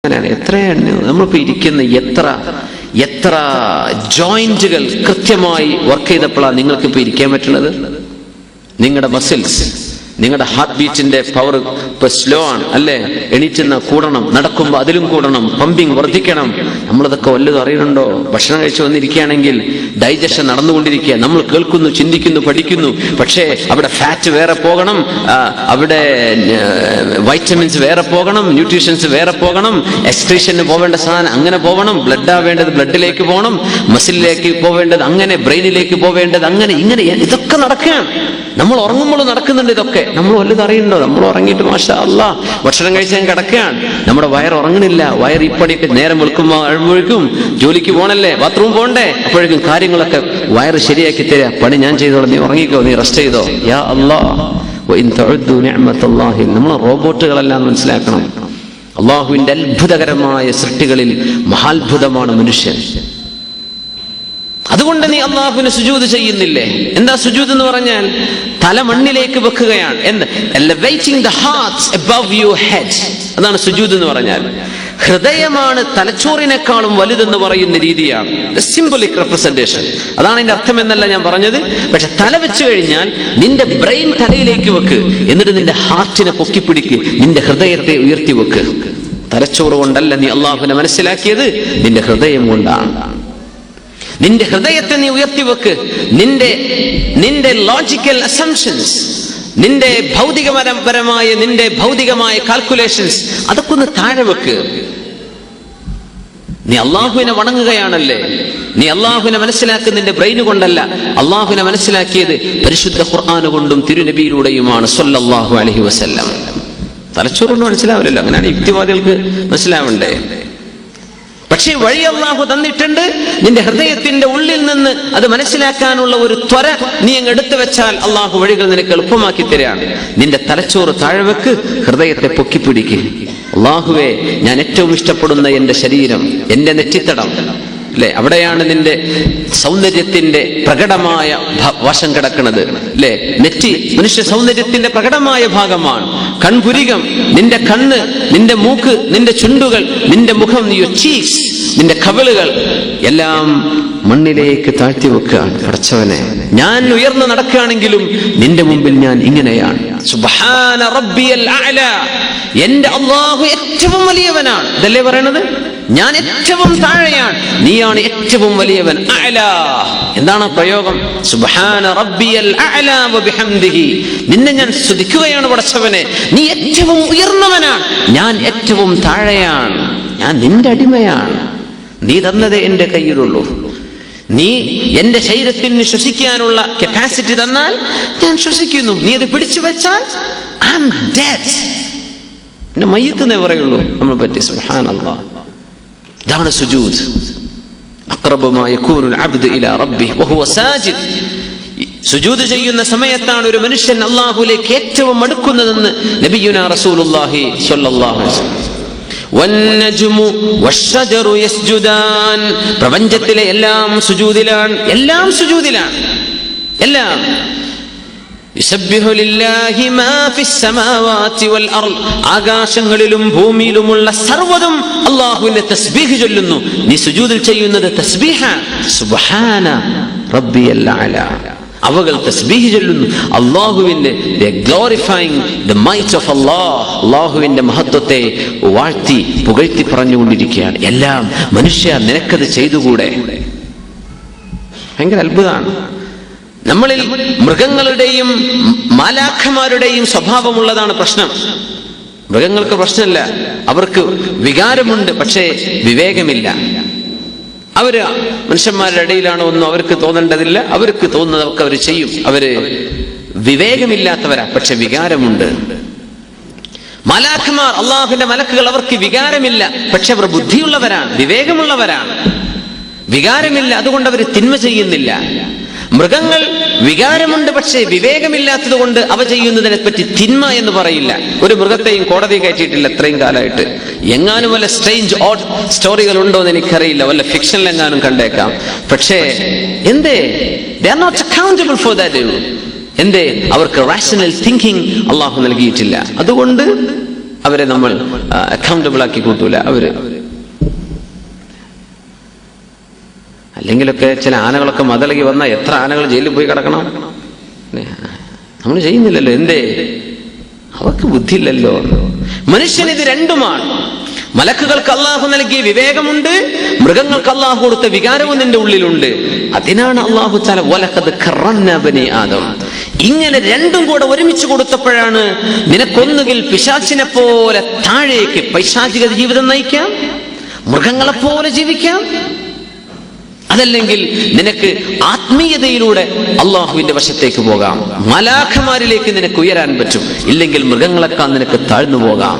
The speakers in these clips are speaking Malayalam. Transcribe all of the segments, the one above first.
എത്രയാണ് നമ്മളിപ്പോൾ ഇരിക്കുന്ന എത്ര ജോയിന്റുകൾ കൃത്യമായി വർക്ക് ചെയ്തപ്പോഴാണ് നിങ്ങൾക്കിപ്പോൾ ഇരിക്കാൻ പറ്റുന്നത്. നിങ്ങളുടെ മസിൽസ്, നിങ്ങളുടെ ഹാർട്ട് ബീറ്റിന്റെ പവർ ഇപ്പൊ സ്ലോ ആണ് അല്ലേ? എണീറ്റുന്ന കൂടണം, നടക്കുമ്പോൾ അതിലും കൂടണം, പമ്പിങ് വർദ്ധിക്കണം. നമ്മളതൊക്കെ വല്ലതും അറിയുന്നുണ്ടോ? ഭക്ഷണം കഴിച്ചു വന്നിരിക്കുകയാണെങ്കിൽ ഡൈജഷൻ നടന്നുകൊണ്ടിരിക്കുക, നമ്മൾ കേൾക്കുന്നു, ചിന്തിക്കുന്നു, പഠിക്കുന്നു. പക്ഷേ അവിടെ ഫാറ്റ് വേറെ പോകണം, അവിടെ വൈറ്റമിൻസ് വേറെ പോകണം, ന്യൂട്രീഷൻസ് വേറെ പോകണം, എക്സ്ക്രീഷന് പോവേണ്ട സാധനം അങ്ങനെ പോകണം, ബ്ലഡ് ആവേണ്ടത് ബ്ലഡിലേക്ക് പോകണം, മസിലിലേക്ക് പോവേണ്ടത് അങ്ങനെ, ബ്രെയിനിലേക്ക് പോവേണ്ടത് അങ്ങനെ, ഇങ്ങനെ ഇതൊക്കെ നടക്കുകയാണ്. നമ്മൾ ഉറങ്ങുമ്പോൾ നടക്കുന്നുണ്ട് ഇതൊക്കെ. നമ്മൾ വല്ലതും അറിയണ്ടോ? നമ്മൾ ഉറങ്ങിയിട്ട് മാഷാ അല്ലാഹ് ഭക്ഷണം കഴിച്ചാൽ കിടക്കുകയാണ്, നമ്മുടെ വയർ ഉറങ്ങണില്ല. വയർ ഇപ്പടിയൊക്കെ നേരം വെളുക്കുമ്പോൾ അഴുമ്പോഴേക്കും ജോലിക്ക് പോകണല്ലേ, ബാത്റൂം പോകണ്ടേ, അപ്പോഴേക്കും കാര്യങ്ങളൊക്കെ വയറ് ശരിയാക്കി തരാ. പണി ഞാൻ ചെയ്തോളാം, നീ ഉറങ്ങിക്കോ, നീ റെസ്റ്റ് ചെയ്തോ. യാ അല്ലാഹ്, നമ്മൾ റോബോട്ടുകളെല്ലാം മനസ്സിലാക്കണം. അള്ളാഹുവിന്റെ അത്ഭുതകരമായ സൃഷ്ടികളിൽ മഹാത്ഭുതമാണ് മനുഷ്യൻ. അതുകൊണ്ട് നീ അള്ളാഹുവിന് സുജൂദ് ചെയ്യുന്നില്ലേ? എന്താ സുജൂദ് എന്ന് പറഞ്ഞാൽ? തല മണ്ണിലേക്ക് വെക്കുകയാണ്. elevating the heart above your head. അതാണ് സുജൂദ് എന്ന് പറഞ്ഞാൽ. ഹൃദയമാണ് തലച്ചോറിനേക്കാളും വലുതെന്ന് പറയുന്ന രീതിയാണ് സിംബോളിക് റെപ്രസെന്റേഷൻ. അതാണ് അതിന്റെ അർത്ഥം എന്നല്ല ഞാൻ പറഞ്ഞത്. പക്ഷെ തല വെച്ച് കഴിഞ്ഞാൽ നിന്റെ ബ്രെയിൻ തലയിലേക്ക് വെക്ക്, എന്നിട്ട് നിന്റെ ഹാർട്ടിനെ പൊക്കിപ്പിടിക്ക്, നിന്റെ ഹൃദയത്തെ ഉയർത്തി വെക്ക്. തലച്ചോറ് കൊണ്ടല്ല നീ അള്ളാഹുവിനെ മനസ്സിലാക്കിയത്, നിന്റെ ഹൃദയം കൊണ്ടാണ്. നിന്റെ ഹൃദയത്തെ നീ ഉയർത്തിവെക്ക്. നിന്റെ ലോജിക്കൽ അസംഷൻസ്, നിന്റെ ഭൗതികമായ കാൽക്കുലേഷൻസ്, അതൊക്കെ ഒന്ന് താഴെ വെക്ക്. നീ അള്ളാഹുവിനെ വണങ്ങുകയാണല്ലേ. നീ അള്ളാഹുവിനെ മനസ്സിലാക്കുന്നതിന്റെ ബ്രെയിന് കൊണ്ടല്ല, അള്ളാഹുവിനെ മനസ്സിലാക്കിയത് പരിശുദ്ധ ഖുർആൻ കൊണ്ടും തിരുനബിയിലൂടെയുമാണ് സ്വല്ലല്ലാഹു അലൈഹി വസല്ലം. തലച്ചോറുകൊണ്ട് മനസ്സിലാവില്ലല്ലോ, അങ്ങനെയാണ് യുക്തിവാദികൾക്ക് മനസ്സിലാവണ്ടേ. പക്ഷേ വഴി അള്ളാഹു തന്നിട്ടുണ്ട്. നിന്റെ ഹൃദയത്തിന്റെ ഉള്ളിൽ നിന്ന് അത് മനസ്സിലാക്കാനുള്ള ഒരു ത്വര നീ അങ്ങ് എടുത്തു വെച്ചാൽ അള്ളാഹു വഴികൾ നിനക്ക് എളുപ്പമാക്കി തരാണ്. നിന്റെ തലച്ചോറ് താഴ്വെക്ക്, ഹൃദയത്തെ പൊക്കിപ്പിടിക്ക്. അള്ളാഹുവേ, ഞാൻ ഏറ്റവും ഇഷ്ടപ്പെടുന്ന എന്റെ ശരീരം, എന്റെ നെറ്റിത്തടം അല്ലെ, അവിടെയാണ് നിന്റെ സൗന്ദര്യത്തിന്റെ പ്രകടമായ വശം കിടക്കുന്നത് അല്ലെ. നെറ്റി മനുഷ്യ സൗന്ദര്യത്തിന്റെ പ്രകടമായ ഭാഗമാണ്. കൺപുരികം, നിന്റെ കണ്ണ്, നിന്റെ മൂക്ക്, നിന്റെ ചുണ്ടുകൾ, നിന്റെ മുഖം, ചീക്സ്, നിന്റെ കവിളുകൾ എല്ലാം മണ്ണിലേക്ക് താഴ്ത്തി വെക്കുകയാണ്. പടച്ചവനെ, ഞാൻ ഉയർന്നു നടക്കുകയാണെങ്കിലും നിന്റെ മുമ്പിൽ ഞാൻ ഇങ്ങനെയാണ്. സുബ്ഹാന റബ്ബിയൽ അഅല, എന്റെ അല്ലാഹു ഏറ്റവും വലിയവനാണ്. ഇതല്ലേ പറയണത്? ഞാൻ ഏറ്റവും താഴെയാണ്, നീയാണ് ഏറ്റവും വലിയവൻ. അഅല എന്താണ് പ്രയോഗം? സുബ്ഹാന റബ്ബിയൽ അഅല വബിഹംദിഹി, നിന്നെ ഞാൻ സ്തുതിക്കുകയാണ് പടച്ചവനെ, നീ ഏറ്റവും ഉയർന്നവനാണ്, ഞാൻ ഏറ്റവും താഴെയാണ്, ഞാൻ നിന്റെ അടിമയാണ്. നീ തന്നതേ എന്റെ കയ്യിലുള്ളൂ. നീ എന്റെ ശരീരത്തിന് ശ്വസിക്കാനുള്ള കപ്പാസിറ്റി തന്നാൽ ഞാൻ ശ്വസിക്കുന്നു. നീ അത് പിടിച്ചു വെച്ചാൽ ഐ ആം ഡെഡ്. എന്നെ മയ്യത്തെന്നേ പറയുള്ളൂ നമ്മളെ പറ്റി. സുബ്ഹാനല്ലാഹ്, ഇതാണ് സുജൂദ്. അഖ്റബു മാ യകൂനുൽ അബ്ദു ഇലാ റബ്ബിഹി വഹുവ സാജിദ്. സുജൂദ് ചെയ്യുന്ന സമയത്താണ് ഒരു മനുഷ്യൻ അല്ലാഹുവിലേക്ക് ഏറ്റവും അടുക്കുന്നതെന്ന് നബിയുനാ റസൂലുള്ളാഹി സ്വല്ലല്ലാഹു അലൈഹി വസല്ലം. വന്നജ്മു വശജറു യസ്ജുദാൻ, പ്രപഞ്ചത്തിലെ എല്ലാം സുജൂദിലാണ്, എല്ലാം സുജൂദിലാണ്, എല്ലാം. യുസബ്ബിഹു ലില്ലാഹി മാ ഫിസ് സമാവാതി വൽ അർള്, ആകാശങ്ങളിലും ഭൂമിയിലുമുള്ള സർവ്വതും അല്ലാഹുവിനെ തസ്ബീഹ് ചൊല്ലുന്നു. നീ സുജൂദിൽ ചെയ്യുന്നത് തസ്ബീഹാണ്. സുബ്ഹാന റബ്ബിയൽ അഅല, അവകൾ തസ്ബീഹ് ചൊല്ലുന്നു അല്ലാഹുവിന്റെ, ഗ്ലോറിഫൈങ് ദ മൈറ്റ് ഓഫ് അല്ലാഹ്, അല്ലാഹുവിന്റെ മഹത്വത്തെ വാഴ്ത്തി പുകഴ്ത്തി പറഞ്ഞുകൊണ്ടിരിക്കുകയാണ്. എല്ലാം മനുഷ്യ, നിനക്കത് ചെയ്തുകൂടെ? ഭയങ്കര അത്ഭുതമാണ്. നമ്മളിൽ മൃഗങ്ങളുടെയും മാലാഖമാരുടെയും സ്വഭാവമുള്ളതാണ് പ്രശ്നം. മൃഗങ്ങൾക്ക് പ്രശ്നമില്ല, അവർക്ക് വികാരമുണ്ട്, പക്ഷേ വിവേകമില്ല. അവര് മനുഷ്യന്മാരുടെ ഇടയിലാണോ ഒന്നും അവർക്ക് തോന്നേണ്ടതില്ല, അവർക്ക് തോന്നുന്നതൊക്കെ അവർ ചെയ്യും. അവര് വിവേകമില്ലാത്തവരാ, പക്ഷെ വികാരമുണ്ട്. മലാഖമാർ, അള്ളാഹുവിന്റെ മലക്കുകൾ, അവർക്ക് വികാരമില്ല, പക്ഷെ അവർ ബുദ്ധിയുള്ളവരാണ്, വിവേകമുള്ളവരാണ്. വികാരമില്ല, അതുകൊണ്ട് അവർ തിന്മ ചെയ്യുന്നില്ല. മൃഗങ്ങൾ വികാരമുണ്ട്, പക്ഷേ വിവേകമില്ലാത്തത് കൊണ്ട് അവ ചെയ്യുന്നതിനെ പറ്റി തിന്മ എന്ന് പറയില്ല. ഒരു മൃഗത്തെയും കോടതി കയറ്റിയിട്ടില്ല ഇത്രയും കാലമായിട്ട്. എങ്ങാനും വല്ല സ്ട്രേഞ്ച് ഓഡ് സ്റ്റോറികൾ ഉണ്ടോ എന്ന് എനിക്കറിയില്ല, വല്ല ഫിക്ഷനിലെങ്ങാനും കണ്ടേക്കാം. പക്ഷേ എന്തേ, they are not accountable for that. എന്തേ, അവർക്ക് റാഷണൽ തിങ്കിങ് അള്ളാഹു നൽകിയിട്ടില്ല. അതുകൊണ്ട് അവരെ നമ്മൾ അക്കൗണ്ടബിൾ ആക്കി കൂട്ടൂല. അല്ലെങ്കിലൊക്കെ ചില ആനകളൊക്കെ മതളകി വന്നാൽ എത്ര ആനകൾ ജയിലിൽ പോയി കിടക്കണം? നമ്മൾ ചെയ്യുന്നില്ലല്ലോ. എന്തേ? അവർക്ക് ബുദ്ധിയില്ലല്ലോ. മനുഷ്യൻ ഇത് രണ്ടുമാണ്. മലക്കുകൾക്ക് അള്ളാഹു നൽകിയ വിവേകമുണ്ട്, മൃഗങ്ങൾക്ക് അള്ളാഹു കൊടുത്ത വികാരവും നിന്റെ ഉള്ളിലുണ്ട്. അതിനാണ് അള്ളാഹു തആല വലഖദ് കറംനാ ബനി ആദം. ഇങ്ങനെ രണ്ടും കൂടെ ഒരുമിച്ച് കൊടുത്തപ്പോഴാണ് നിനക്കൊന്നുകിൽ പിശാചിനെ പോലെ താഴേക്ക് പൈശാചിക ജീവിതം നയിക്കാം, മൃഗങ്ങളെപ്പോലെ ജീവിക്കാം, അതല്ലെങ്കിൽ നിനക്ക് ആത്മീയതയിലൂടെ അള്ളാഹുവിന്റെ വശത്തേക്ക് പോകാം, മലാഖമാരിലേക്ക് നിനക്ക് ഉയരാൻ പറ്റും. ഇല്ലെങ്കിൽ മൃഗങ്ങളെക്കാൾ നിനക്ക് താഴ്ന്നു പോകാം.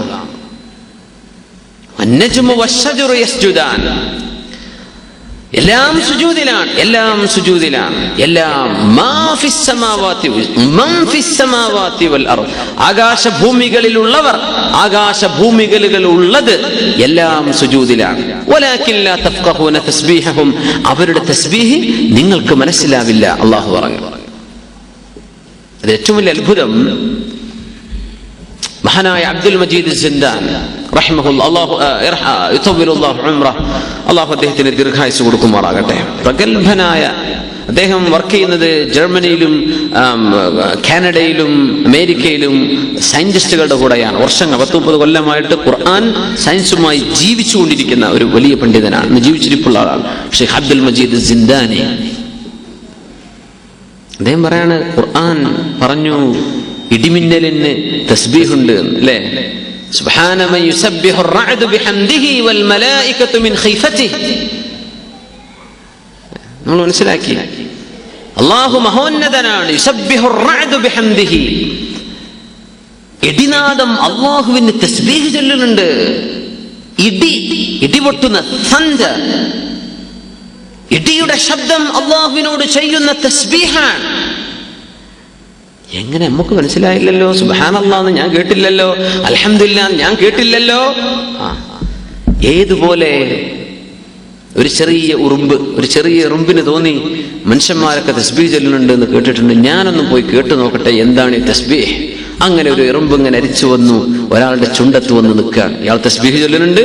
അന്നജുമു വശജറു യസ്ജുദാൻ. എല്ലാം സുജൂദിലാണ്, എല്ലാം സുജൂദിലാണ്. എല്ലാം മാ ഫിസ് സമാവാതി മൻ ഫിസ് സമാവാതി വൽ അർദ്. ആകാശഭൂമികളിലുള്ളവർ, ആകാശഭൂമികളിലുള്ളത് എല്ലാം സുജൂദിലാണ്. വലാകിൻ ലാ തഫ്ഖഹൂന തസ്ബീഹഹും. അവരുടെ തസ്ബീഹ് നിങ്ങൾക്ക് മനസ്സിലാവില്ല. അല്ലാഹു പറഞ്ഞു. അത് ഏറ്റവും വലിയ അത്ഭുതം. മഹാനായ അബ്ദുൽ മജീദ് സിന്ദാൻ റഹിമഹുല്ലാഹ്, അല്ലാഹു അദ്ദേഹത്തിന് ദീർഘായുസ്സ് കൊടുക്കുമാറാകട്ടെ. പ്രഗത്ഭനായ അദ്ദേഹം വർക്ക് ചെയ്യുന്നത് ജർമ്മനിയിലും കാനഡയിലും അമേരിക്കയിലും സയന്റിസ്റ്റുകളുടെ കൂടെയാണ്. വർഷങ്ങൾ 10-30 കൊല്ലമായിട്ട് ഖുർആൻ സയൻസുമായി ജീവിച്ചുകൊണ്ടിരിക്കുന്ന ഒരു വലിയ പണ്ഡിതനാണ്. ഇന്ന് ജീവിച്ചിരിപ്പുള്ള ആളാണ് ഷെയ്ഖ് അബ്ദുൽ മജീദ് സിന്ദാനി. അദ്ദേഹം പറയാണ്, ഖുർആൻ പറഞ്ഞു ഇടിമിന്നലിന് തസ്ബീഹുണ്ട് അല്ലേ? സുബ്ഹാന മൻ യുസബ്ബിഹു അർ-റഅദു ബിഹംദിഹി വൽ മലായികതു മിൻ ഖൈഫതിഹി. നമ്മൾ മനസ്സിലാക്കി, അല്ലാഹു മഹോന്നതനാണ്. യുസബ്ബിഹു അർ-റഅദു ബിഹംദിഹി. ഇടിനാദം അല്ലാഹുവിന് തസ്ബീഹ് ചൊല്ലുന്നുണ്ട്. ഇടിപൊട്ടുന്ന തണ്ടർ, ഇടിയുടെ ശബ്ദം അല്ലാഹുവിനോട് ചെയ്യുന്ന തസ്ബീഹാണ്. എങ്ങനെ നമുക്ക് മനസ്സിലായില്ലല്ലോ? സുബ്ഹാനല്ലാഹ് ഞാൻ കേട്ടില്ലല്ലോ, അൽഹംദുലില്ലാഹ് ഞാൻ കേട്ടില്ലല്ലോ. ഏതുപോലെ ഒരു ചെറിയ എറുമ്പിന് തോന്നി മനുഷ്യന്മാരൊക്കെ തസ്ബീഹ് ചൊല്ലുന്നുണ്ട് എന്ന് കേട്ടിട്ടുണ്ട്, ഞാനൊന്നും പോയി കേട്ടു നോക്കട്ടെ എന്താണ് ഈ തസ്ബീഹ്. അങ്ങനെ ഒരു എറുമ്പ് ഇങ്ങനെ അരിച്ചു വന്നു, ഒരാളുടെ ചുണ്ടത്ത് വന്ന് നിൽക്കുകയാണ്. ഇയാൾ തസ്ബീഹ് ചൊല്ലുന്നുണ്ട്,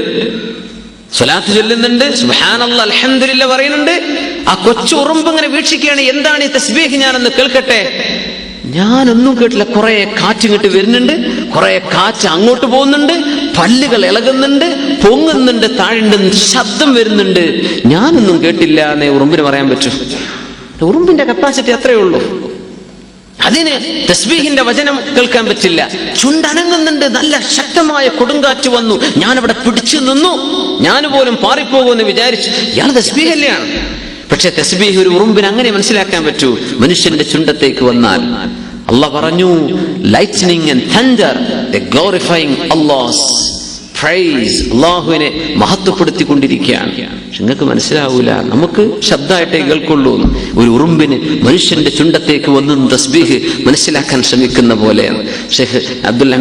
സ്വലാത്ത് ചൊല്ലുന്നുണ്ട്, സുബ്ഹാനല്ലാഹ് അൽഹംദുലില്ലാഹ് പറയുന്നുണ്ട്. ആ കൊച്ചു ഉറുമ്പ് ഇങ്ങനെ വീക്ഷിക്കുകയാണ്, എന്താണ് ഈ തസ്ബീഹ്, ഞാനൊന്ന് കേൾക്കട്ടെ. ഞാനൊന്നും കേട്ടില്ല. കുറെ കാറ്റ് ഇങ്ങോട്ട് വരുന്നുണ്ട്, കുറെ കാറ്റ് അങ്ങോട്ട് പോകുന്നുണ്ട്, പല്ലുകൾ ഇളകുന്നുണ്ട്, പൊങ്ങുന്നുണ്ട്, താഴുന്നുണ്ട്, ശബ്ദം വരുന്നുണ്ട്. ഞാനൊന്നും കേട്ടില്ല എന്നേ ഉറുമ്പിന് പറയാൻ പറ്റൂ. ഉറുമ്പിന്റെ കപ്പാസിറ്റി അത്രയേ ഉള്ളൂ. അതിന് തസ്ബീഹിന്റെ വചനം കേൾക്കാൻ പറ്റില്ല. ചുണ്ടനങ്ങുന്നുണ്ട്, നല്ല ശക്തമായ കൊടുങ്കാറ്റ് വന്നു, ഞാനവിടെ പിടിച്ചു നിന്നു, ഞാൻ പോലും പാറിപ്പോകുമെന്ന് വിചാരിച്ചു. ഇയാൾ തസ്ബീഹല്ലാണ്. പക്ഷെ തസ്ബീഹ് ഒരു ഉറുമ്പിന് അങ്ങനെ മനസ്സിലാക്കാൻ പറ്റൂ. മനുഷ്യന്റെ ചുണ്ടത്തേക്ക് വന്നാൽ അല്ലാഹ് പറഞ്ഞു, lightning and thunder they glorifying Allah's praise. അല്ലാഹുവിനെ മഹത്വപ്പെടുത്തിക്കൊണ്ടിരിക്കുകയാണ്. പക്ഷെ നിങ്ങൾക്ക് മനസ്സിലാവൂല, നമുക്ക് ശബ്ദമായിട്ടേ കേൾക്കുള്ളൂ. ഒരു ഉറുമ്പിന് മനുഷ്യന്റെ ചുണ്ടത്തേക്ക് വന്ന് തസ്ബീഹ് മനസ്സിലാക്കാൻ ശ്രമിക്കുന്ന പോലെയാണ്. ഷെയ്ഖ് അബ്ദുൽ